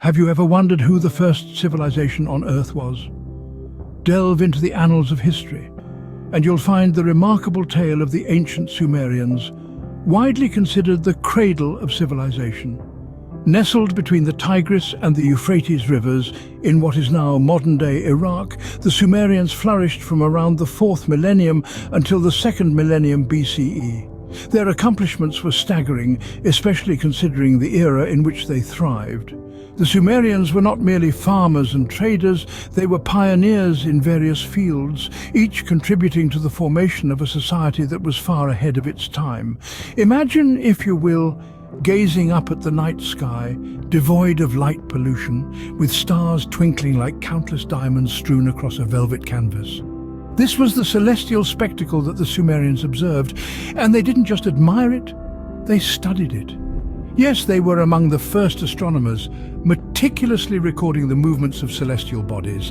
Have you ever wondered who the first civilization on Earth was? Delve into the annals of history, and you'll find the remarkable tale of the ancient Sumerians, widely considered the cradle of civilization. Nestled between the Tigris and the Euphrates rivers in what is now modern-day Iraq, the Sumerians flourished from around the 4th millennium until the 2nd millennium BCE. Their accomplishments were staggering, especially considering the era in which they thrived. The Sumerians were not merely farmers and traders, they were pioneers in various fields, each contributing to the formation of a society that was far ahead of its time. Imagine, if you will, gazing up at the night sky, devoid of light pollution, with stars twinkling like countless diamonds strewn across a velvet canvas. This was the celestial spectacle that the Sumerians observed, and they didn't just admire it, they studied it. Yes, they were among the first astronomers, meticulously recording the movements of celestial bodies,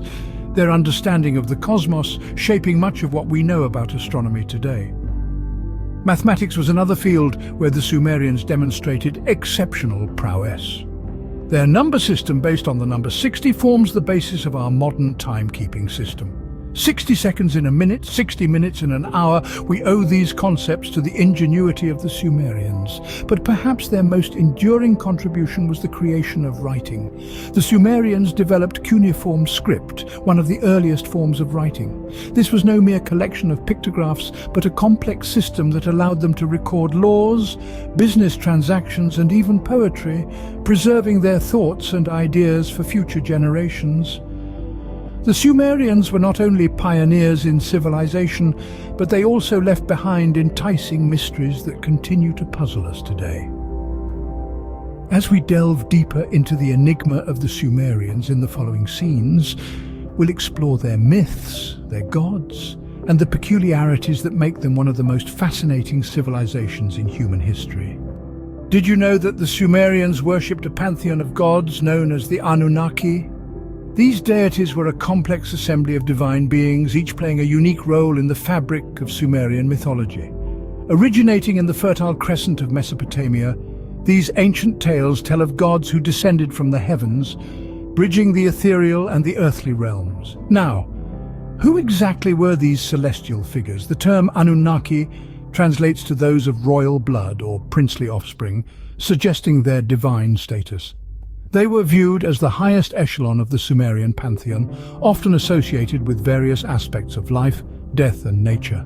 their understanding of the cosmos shaping much of what we know about astronomy today. Mathematics was another field where the Sumerians demonstrated exceptional prowess. Their number system, based on the number 60, forms the basis of our modern timekeeping system. 60 seconds in a minute, 60 minutes in an hour, we owe these concepts to the ingenuity of the Sumerians. But perhaps their most enduring contribution was the creation of writing. The Sumerians developed cuneiform script, one of the earliest forms of writing. This was no mere collection of pictographs, but a complex system that allowed them to record laws, business transactions, and even poetry, preserving their thoughts and ideas for future generations. The Sumerians were not only pioneers in civilization, but they also left behind enticing mysteries that continue to puzzle us today. As we delve deeper into the enigma of the Sumerians in the following scenes, we'll explore their myths, their gods, and the peculiarities that make them one of the most fascinating civilizations in human history. Did you know that the Sumerians worshipped a pantheon of gods known as the Anunnaki? These deities were a complex assembly of divine beings, each playing a unique role in the fabric of Sumerian mythology. Originating in the Fertile Crescent of Mesopotamia, these ancient tales tell of gods who descended from the heavens, bridging the ethereal and the earthly realms. Now, who exactly were these celestial figures? The term Anunnaki translates to those of royal blood or princely offspring, suggesting their divine status. They were viewed as the highest echelon of the Sumerian pantheon, often associated with various aspects of life, death, and nature.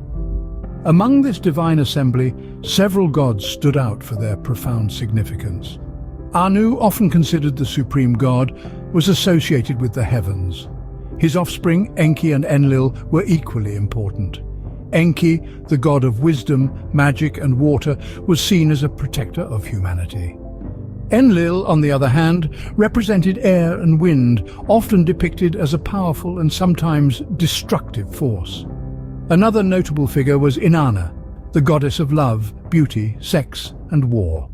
Among this divine assembly, several gods stood out for their profound significance. Anu, often considered the supreme god, was associated with the heavens. His offspring, Enki and Enlil, were equally important. Enki, the god of wisdom, magic, and water, was seen as a protector of humanity. Enlil, on the other hand, represented air and wind, often depicted as a powerful and sometimes destructive force. Another notable figure was Inanna, the goddess of love, beauty, sex, and war.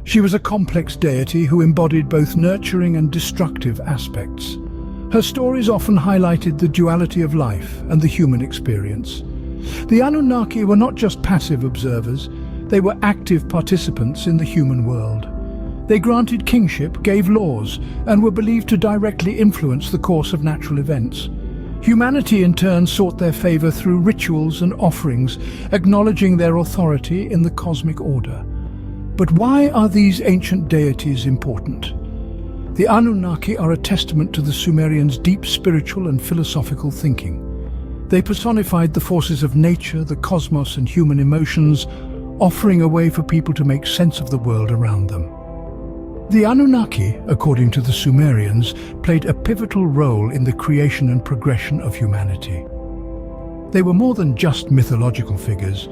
She was a complex deity who embodied both nurturing and destructive aspects. Her stories often highlighted the duality of life and the human experience. The Anunnaki were not just passive observers, they were active participants in the human world. They granted kingship, gave laws, and were believed to directly influence the course of natural events. Humanity in turn sought their favor through rituals and offerings, acknowledging their authority in the cosmic order. But why are these ancient deities important? The Anunnaki are a testament to the Sumerians' deep spiritual and philosophical thinking. They personified the forces of nature, the cosmos, and human emotions, offering a way for people to make sense of the world around them. The Anunnaki, according to the Sumerians, played a pivotal role in the creation and progression of humanity. They were more than just mythological figures.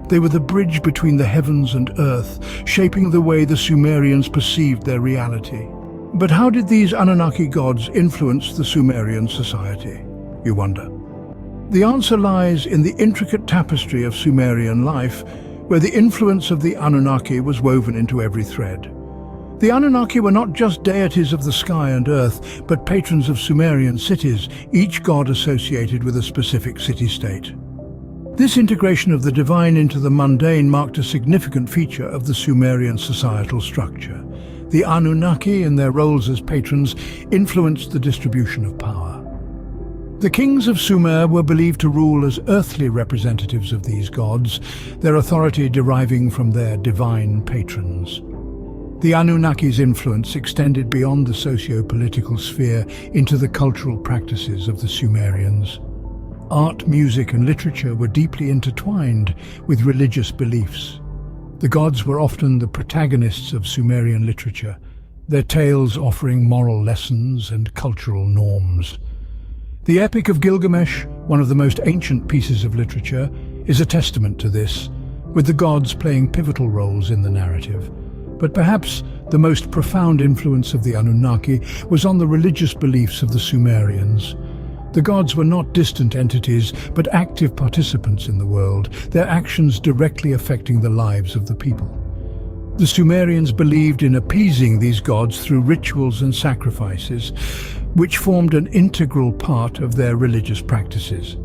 They were the bridge between the heavens and earth, shaping the way the Sumerians perceived their reality. But how did these Anunnaki gods influence the Sumerian society, you wonder? The answer lies in the intricate tapestry of Sumerian life, where the influence of the Anunnaki was woven into every thread. The Anunnaki were not just deities of the sky and earth, but patrons of Sumerian cities, each god associated with a specific city-state. This integration of the divine into the mundane marked a significant feature of the Sumerian societal structure. The Anunnaki, in their roles as patrons, influenced the distribution of power. The kings of Sumer were believed to rule as earthly representatives of these gods, their authority deriving from their divine patrons. The Anunnaki's influence extended beyond the socio-political sphere into the cultural practices of the Sumerians. Art, music, and literature were deeply intertwined with religious beliefs. The gods were often the protagonists of Sumerian literature, their tales offering moral lessons and cultural norms. The Epic of Gilgamesh, one of the most ancient pieces of literature, is a testament to this, with the gods playing pivotal roles in the narrative. But perhaps the most profound influence of the Anunnaki was on the religious beliefs of the Sumerians. The gods were not distant entities, but active participants in the world, their actions directly affecting the lives of the people. The Sumerians believed in appeasing these gods through rituals and sacrifices, which formed an integral part of their religious practices.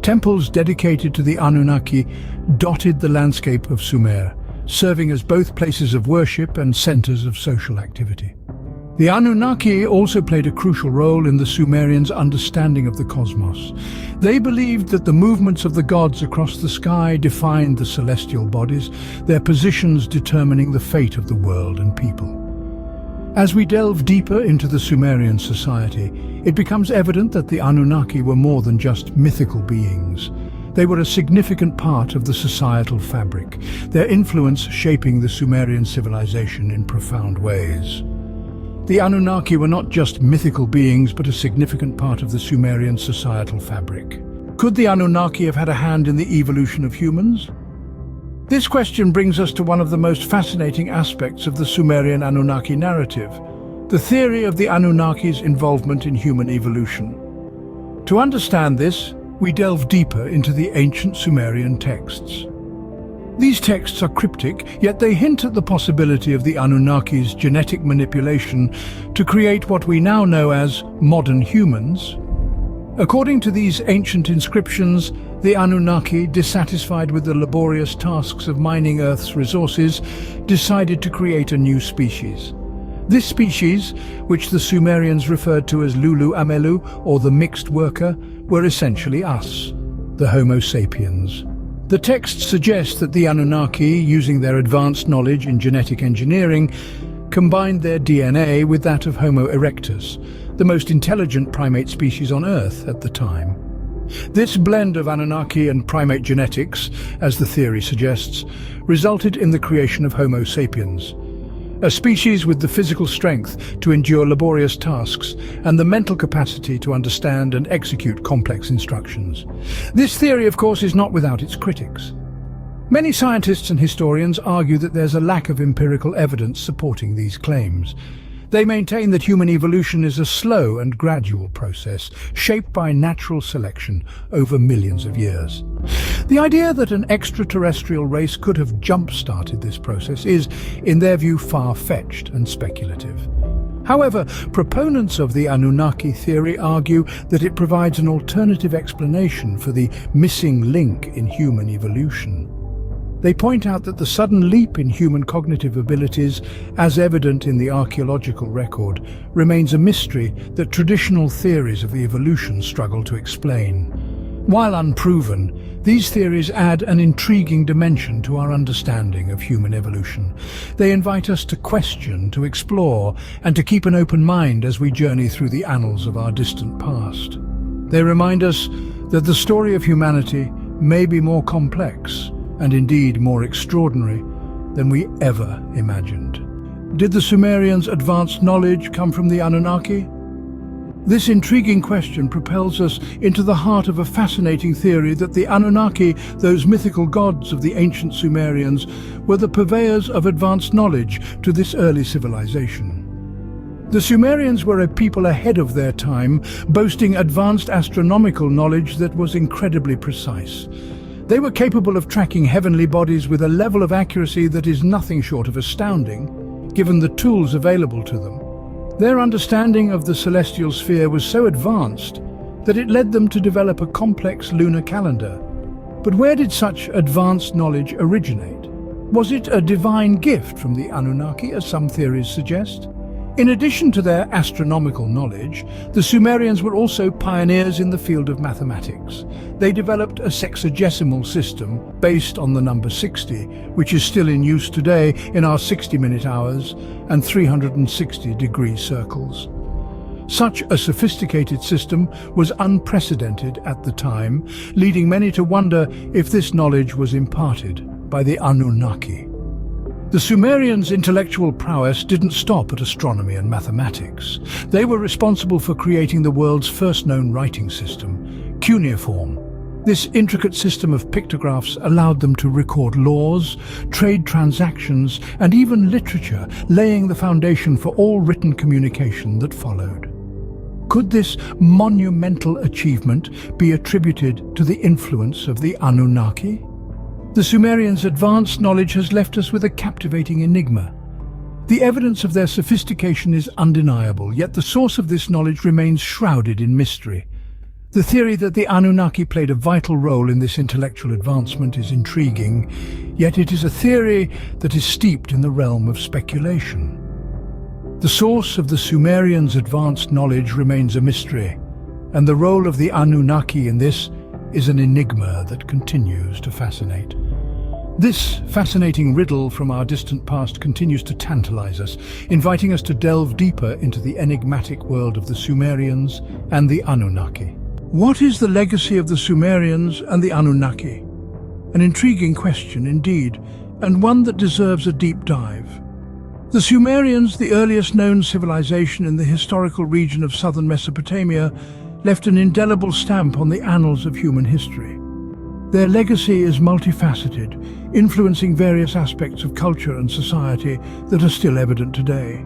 Temples dedicated to the Anunnaki dotted the landscape of Sumer, serving as both places of worship and centers of social activity. The Anunnaki also played a crucial role in the Sumerians' understanding of the cosmos. They believed that the movements of the gods across the sky defined the celestial bodies, their positions determining the fate of the world and people. As we delve deeper into the Sumerian society, it becomes evident that the Anunnaki were more than just mythical beings. They were a significant part of the societal fabric, their influence shaping the Sumerian civilization in profound ways. The Anunnaki were not just mythical beings, but a significant part of the Sumerian societal fabric. Could the Anunnaki have had a hand in the evolution of humans? This question brings us to one of the most fascinating aspects of the Sumerian Anunnaki narrative, the theory of the Anunnaki's involvement in human evolution. To understand this, we delve deeper into the ancient Sumerian texts. These texts are cryptic, yet they hint at the possibility of the Anunnaki's genetic manipulation to create what we now know as modern humans. According to these ancient inscriptions, the Anunnaki, dissatisfied with the laborious tasks of mining Earth's resources, decided to create a new species. This species, which the Sumerians referred to as Lulu Amelu, or the mixed worker, were essentially us, the Homo sapiens. The texts suggest that the Anunnaki, using their advanced knowledge in genetic engineering, combined their DNA with that of Homo erectus, the most intelligent primate species on Earth at the time. This blend of Anunnaki and primate genetics, as the theory suggests, resulted in the creation of Homo sapiens, a species with the physical strength to endure laborious tasks and the mental capacity to understand and execute complex instructions. This theory, of course, is not without its critics. Many scientists and historians argue that there's a lack of empirical evidence supporting these claims. They maintain that human evolution is a slow and gradual process, shaped by natural selection over millions of years. The idea that an extraterrestrial race could have jump-started this process is, in their view, far-fetched and speculative. However, proponents of the Anunnaki theory argue that it provides an alternative explanation for the missing link in human evolution. They point out that the sudden leap in human cognitive abilities, as evident in the archaeological record, remains a mystery that traditional theories of evolution struggle to explain. While unproven, these theories add an intriguing dimension to our understanding of human evolution. They invite us to question, to explore, and to keep an open mind as we journey through the annals of our distant past. They remind us that the story of humanity may be more complex, and indeed more extraordinary than we ever imagined. Did the Sumerians' advanced knowledge come from the Anunnaki? This intriguing question propels us into the heart of a fascinating theory that the Anunnaki, those mythical gods of the ancient Sumerians, were the purveyors of advanced knowledge to this early civilization. The Sumerians were a people ahead of their time, boasting advanced astronomical knowledge that was incredibly precise. They were capable of tracking heavenly bodies with a level of accuracy that is nothing short of astounding, given the tools available to them. Their understanding of the celestial sphere was so advanced that it led them to develop a complex lunar calendar. But where did such advanced knowledge originate? Was it a divine gift from the Anunnaki, as some theories suggest? In addition to their astronomical knowledge, the Sumerians were also pioneers in the field of mathematics. They developed a sexagesimal system based on the number 60, which is still in use today in our 60-minute hours and 360-degree circles. Such a sophisticated system was unprecedented at the time, leading many to wonder if this knowledge was imparted by the Anunnaki. The Sumerians' intellectual prowess didn't stop at astronomy and mathematics. They were responsible for creating the world's first known writing system, cuneiform. This intricate system of pictographs allowed them to record laws, trade transactions, and even literature, laying the foundation for all written communication that followed. Could this monumental achievement be attributed to the influence of the Anunnaki? The Sumerians' advanced knowledge has left us with a captivating enigma. The evidence of their sophistication is undeniable, yet the source of this knowledge remains shrouded in mystery. The theory that the Anunnaki played a vital role in this intellectual advancement is intriguing, yet it is a theory that is steeped in the realm of speculation. The source of the Sumerians' advanced knowledge remains a mystery, and the role of the Anunnaki in this is an enigma that continues to fascinate. This fascinating riddle from our distant past continues to tantalize us, inviting us to delve deeper into the enigmatic world of the Sumerians and the Anunnaki. What is the legacy of the Sumerians and the Anunnaki? An intriguing question indeed, and one that deserves a deep dive. The Sumerians, the earliest known civilization in the historical region of southern Mesopotamia, left an indelible stamp on the annals of human history. Their legacy is multifaceted, influencing various aspects of culture and society that are still evident today.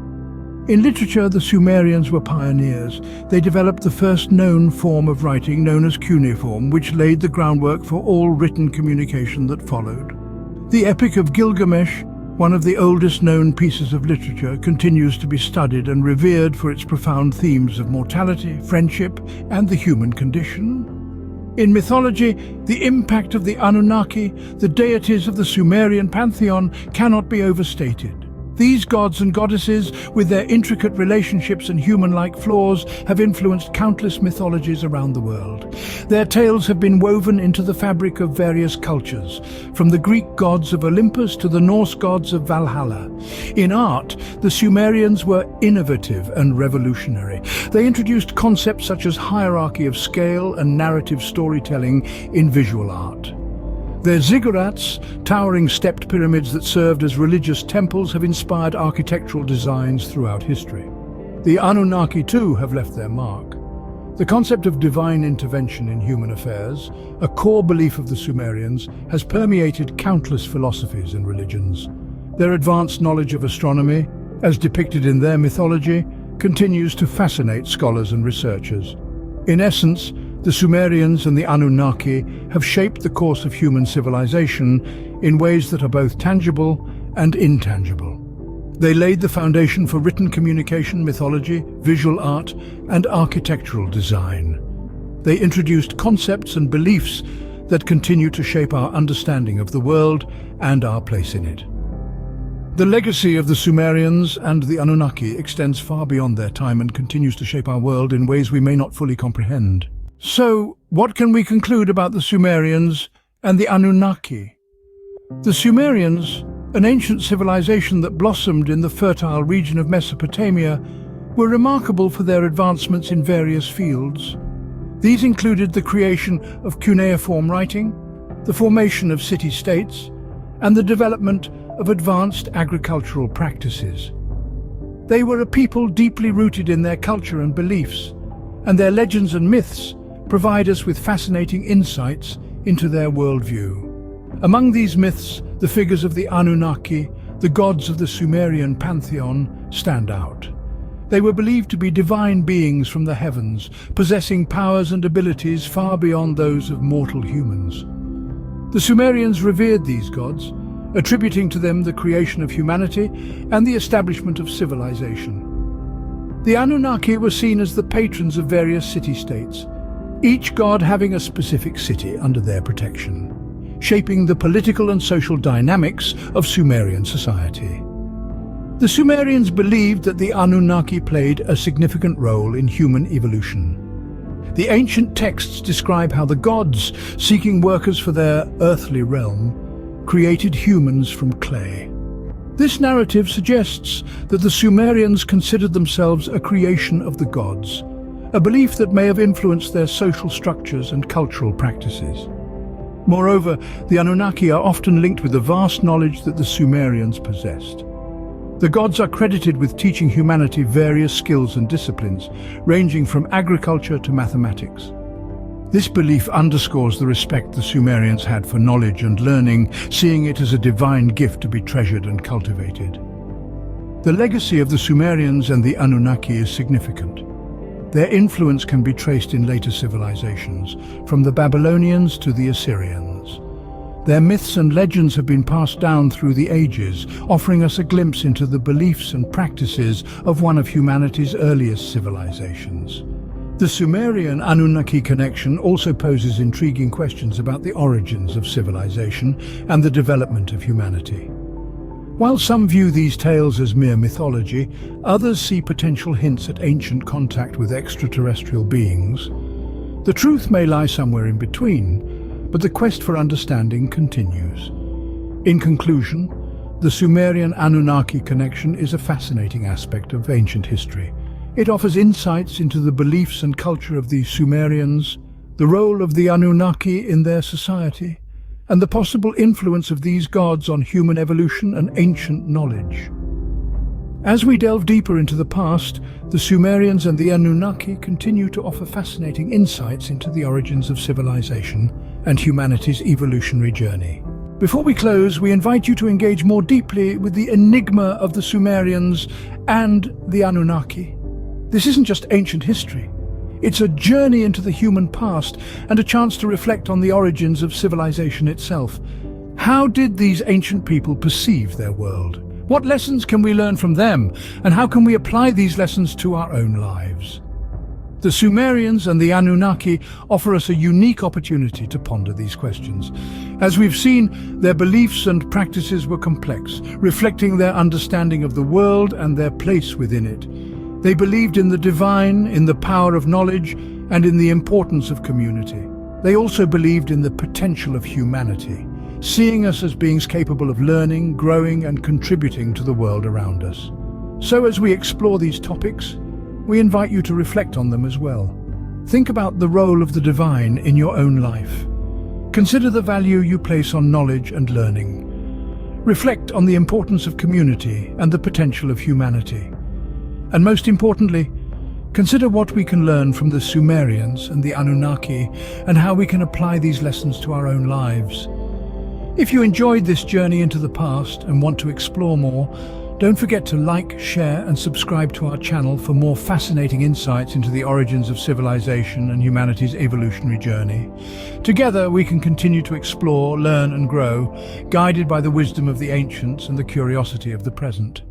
In literature, the Sumerians were pioneers. They developed the first known form of writing, known as cuneiform, which laid the groundwork for all written communication that followed. The Epic of Gilgamesh, one of the oldest known pieces of literature, continues to be studied and revered for its profound themes of mortality, friendship, and the human condition. In mythology, the impact of the Anunnaki, the deities of the Sumerian pantheon, cannot be overstated. These gods and goddesses, with their intricate relationships and human-like flaws, have influenced countless mythologies around the world. Their tales have been woven into the fabric of various cultures, from the Greek gods of Olympus to the Norse gods of Valhalla. In art, the Sumerians were innovative and revolutionary. They introduced concepts such as hierarchy of scale and narrative storytelling in visual art. Their ziggurats, towering stepped pyramids that served as religious temples, have inspired architectural designs throughout history. The Anunnaki too have left their mark. The concept of divine intervention in human affairs, a core belief of the Sumerians, has permeated countless philosophies and religions. Their advanced knowledge of astronomy, as depicted in their mythology, continues to fascinate scholars and researchers. In essence, the Sumerians and the Anunnaki have shaped the course of human civilization in ways that are both tangible and intangible. They laid the foundation for written communication, mythology, visual art, and architectural design. They introduced concepts and beliefs that continue to shape our understanding of the world and our place in it. The legacy of the Sumerians and the Anunnaki extends far beyond their time and continues to shape our world in ways we may not fully comprehend. So, what can we conclude about the Sumerians and the Anunnaki? The Sumerians, an ancient civilization that blossomed in the fertile region of Mesopotamia, were remarkable for their advancements in various fields. These included the creation of cuneiform writing, the formation of city-states, and the development of advanced agricultural practices. They were a people deeply rooted in their culture and beliefs, and their legends and myths provide us with fascinating insights into their worldview. Among these myths, the figures of the Anunnaki, the gods of the Sumerian pantheon, stand out. They were believed to be divine beings from the heavens, possessing powers and abilities far beyond those of mortal humans. The Sumerians revered these gods, attributing to them the creation of humanity and the establishment of civilization. The Anunnaki were seen as the patrons of various city-states, each god having a specific city under their protection. shaping the political and social dynamics of Sumerian society. The Sumerians believed that the Anunnaki played a significant role in human evolution. The ancient texts describe how the gods, seeking workers for their earthly realm, created humans from clay. This narrative suggests that the Sumerians considered themselves a creation of the gods, a belief that may have influenced their social structures and cultural practices. Moreover, the Anunnaki are often linked with the vast knowledge that the Sumerians possessed. The gods are credited with teaching humanity various skills and disciplines, ranging from agriculture to mathematics. This belief underscores the respect the Sumerians had for knowledge and learning, seeing it as a divine gift to be treasured and cultivated. The legacy of the Sumerians and the Anunnaki is significant. Their influence can be traced in later civilizations, from the Babylonians to the Assyrians. Their myths and legends have been passed down through the ages, offering us a glimpse into the beliefs and practices of one of humanity's earliest civilizations. The Sumerian-Anunnaki connection also poses intriguing questions about the origins of civilization and the development of humanity. While some view these tales as mere mythology, others see potential hints at ancient contact with extraterrestrial beings. The truth may lie somewhere in between, but the quest for understanding continues. In conclusion, the Sumerian-Anunnaki connection is a fascinating aspect of ancient history. It offers insights into the beliefs and culture of the Sumerians, the role of the Anunnaki in their society, and the possible influence of these gods on human evolution and ancient knowledge. As we delve deeper into the past, the Sumerians and the Anunnaki continue to offer fascinating insights into the origins of civilization and humanity's evolutionary journey. Before we close, we invite you to engage more deeply with the enigma of the Sumerians and the Anunnaki. This isn't just ancient history. It's a journey into the human past and a chance to reflect on the origins of civilization itself. How did these ancient people perceive their world? What lessons can we learn from them, and how can we apply these lessons to our own lives? The Sumerians and the Anunnaki offer us a unique opportunity to ponder these questions. As we've seen, their beliefs and practices were complex, reflecting their understanding of the world and their place within it. They believed in the divine, in the power of knowledge, and in the importance of community. They also believed in the potential of humanity, seeing us as beings capable of learning, growing, and contributing to the world around us. So as we explore these topics, we invite you to reflect on them as well. Think about the role of the divine in your own life. Consider the value you place on knowledge and learning. Reflect on the importance of community and the potential of humanity. And most importantly, consider what we can learn from the Sumerians and the Anunnaki and how we can apply these lessons to our own lives. If you enjoyed this journey into the past and want to explore more, don't forget to like, share and subscribe to our channel for more fascinating insights into the origins of civilization and humanity's evolutionary journey. Together we can continue to explore, learn and grow, guided by the wisdom of the ancients and the curiosity of the present.